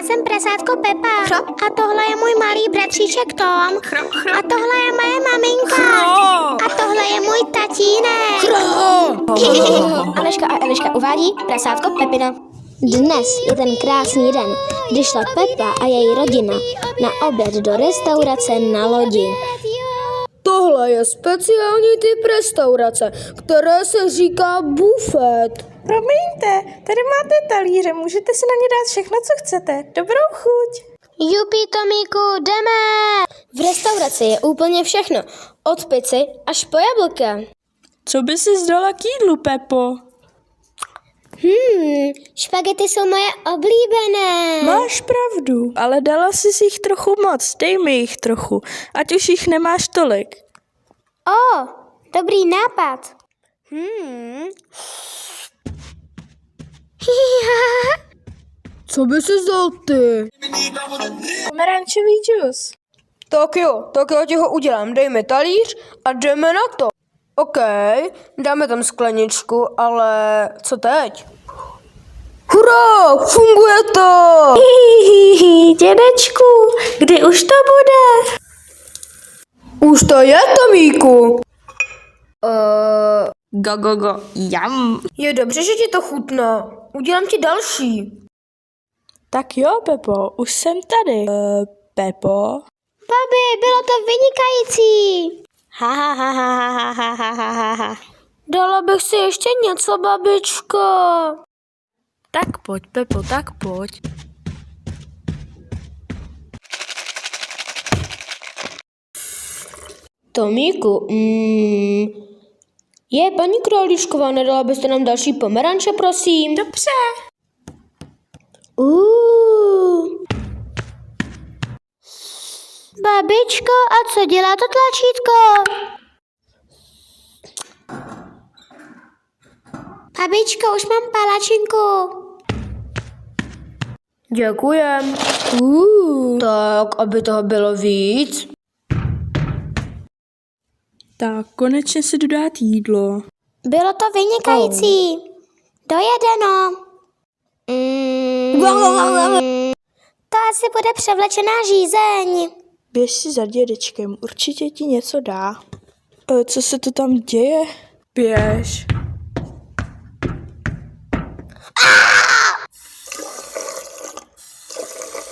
já jsem prasátko Pepa. A tohle je můj malý bratříček Tom. A tohle je moje maminka. A tohle je můj tatínek. Aneška a Eliška uvádí prasátko Pepina. Dnes je ten krásný den, kdy šla Pepa a její rodina na oběd do restaurace na lodi. Tohle je speciální typ restaurace, které se říká bufet. Promiňte, tady máte talíře, můžete si na ně dát všechno, co chcete. Dobrou chuť. Jupi, Tomíku, jdeme! V restauraci je úplně všechno, od pici až po jablka. Co by si zdala k jídlu, Pepo? Špagety jsou moje oblíbené. Máš pravdu, ale dala jsi jich trochu moc, dej mi jich trochu, ať už jich nemáš tolik. O, dobrý nápad. Co by si vzal ty? Pomerančový džus. Tak jo, já ti ho udělám, dej mi talíř a jdeme na to. OK, dáme tam skleničku, ale co teď? Hurá, funguje to! Dědečku, kdy už to bude? Už to je, Tomíku. Go, jam. Je dobře, že ti to chutná. Udělám ti další. Tak jo, Pepo, už jsem tady. Pepo? Babi, bylo to vynikající. Ha. Dala bych si ještě něco, babičko. Tak pojď, Pepo, tak pojď. Tomíku, je, paní Králíčková, nedala byste nám další pomeranče, prosím? Dobře. Babičko, a co dělá to tlačítko? Babičko, už mám palačinku. Děkujem. Tak, aby toho bylo víc. Tak, konečně si dodat jídlo. Bylo to vynikající. Dojedeno. To asi bude převlečená žízeň. Běž si za dědečkem, určitě ti něco dá. Co se to tam děje? Běž.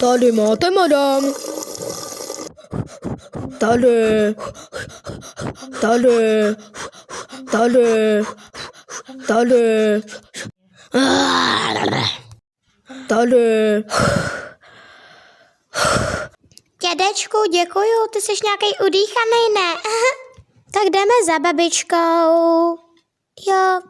Tady máte, madam. Tady. Dědečku, děkuju, ty jsi nějaký udýchaný, ne? Tak jdeme za babičkou. Jo.